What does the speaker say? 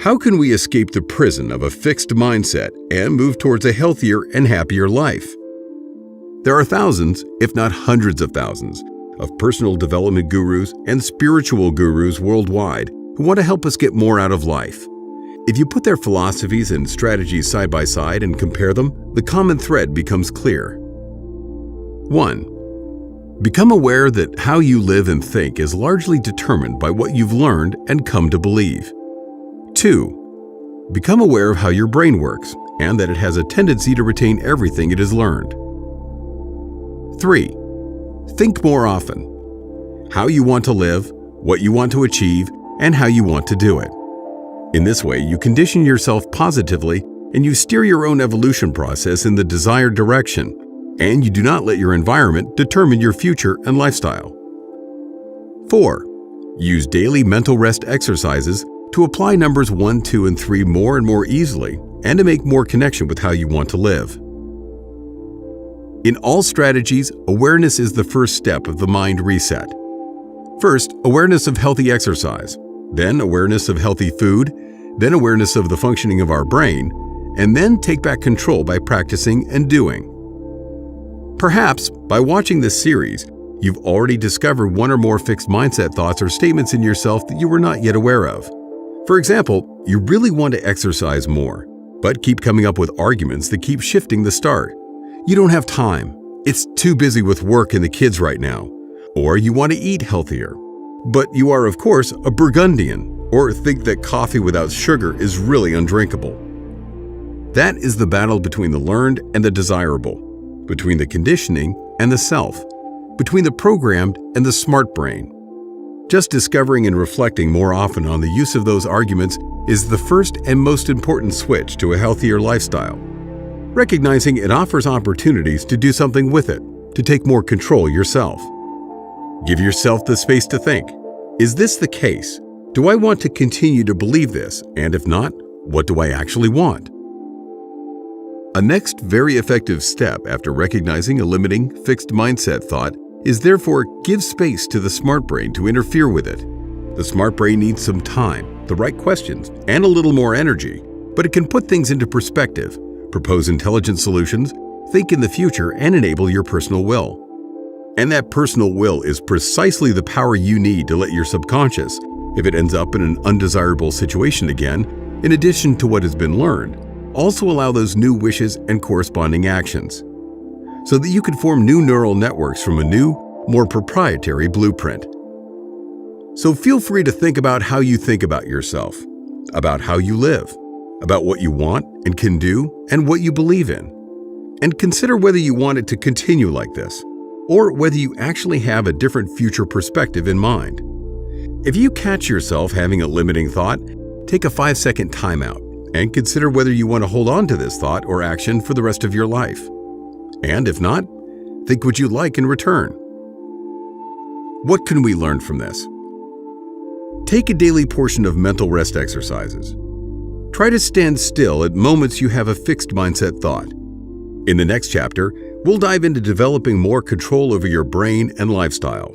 How can we escape the prison of a fixed mindset and move towards a healthier and happier life? There are thousands, if not hundreds of thousands, of personal development gurus and spiritual gurus worldwide who want to help us get more out of life. If you put their philosophies and strategies side by side and compare them, the common thread becomes clear. 1. Become aware that how you live and think is largely determined by what you've learned and come to believe. 2. Become aware of how your brain works and that it has a tendency to retain everything it has learned. 3. Think more often. How you want to live, what you want to achieve, and how you want to do it. In this way, you condition yourself positively and you steer your own evolution process in the desired direction, and you do not let your environment determine your future and lifestyle. 4. Use daily mental rest exercises to apply numbers 1, 2, and 3 more and more easily and to make more connection with how you want to live. In all strategies, awareness is the first step of the mind reset. First, awareness of healthy exercise, then awareness of healthy food, then awareness of the functioning of our brain, and then take back control by practicing and doing. Perhaps, by watching this series, you've already discovered one or more fixed mindset thoughts or statements in yourself that you were not yet aware of. For example, you really want to exercise more, but keep coming up with arguments that keep shifting the start. You don't have time. It's too busy with work and the kids right now. Or you want to eat healthier. But you are, of course, a Burgundian, or think that coffee without sugar is really undrinkable. That is the battle between the learned and the desirable, between the conditioning and the self, between the programmed and the smart brain. Just discovering and reflecting more often on the use of those arguments is the first and most important switch to a healthier lifestyle. Recognizing it offers opportunities to do something with it, to take more control yourself. Give yourself the space to think, is this the case? Do I want to continue to believe this? And if not, what do I actually want? A next very effective step after recognizing a limiting, fixed mindset thought is therefore give space to the smart brain to interfere with it. The smart brain needs some time, the right questions, and a little more energy, but it can put things into perspective, propose intelligent solutions, think in the future, and enable your personal will. And that personal will is precisely the power you need to let your subconscious, if it ends up in an undesirable situation again, in addition to what has been learned, also allow those new wishes and corresponding actions, so that you can form new neural networks from a new, more proprietary blueprint. So feel free to think about how you think about yourself, about how you live, about what you want and can do, and what you believe in. And consider whether you want it to continue like this, or whether you actually have a different future perspective in mind. If you catch yourself having a limiting thought, take a 5-second timeout and consider whether you want to hold on to this thought or action for the rest of your life. And if not, think what you'd like in return. What can we learn from this? Take a daily portion of mental rest exercises. Try to stand still at moments you have a fixed mindset thought. In the next chapter, we'll dive into developing more control over your brain and lifestyle.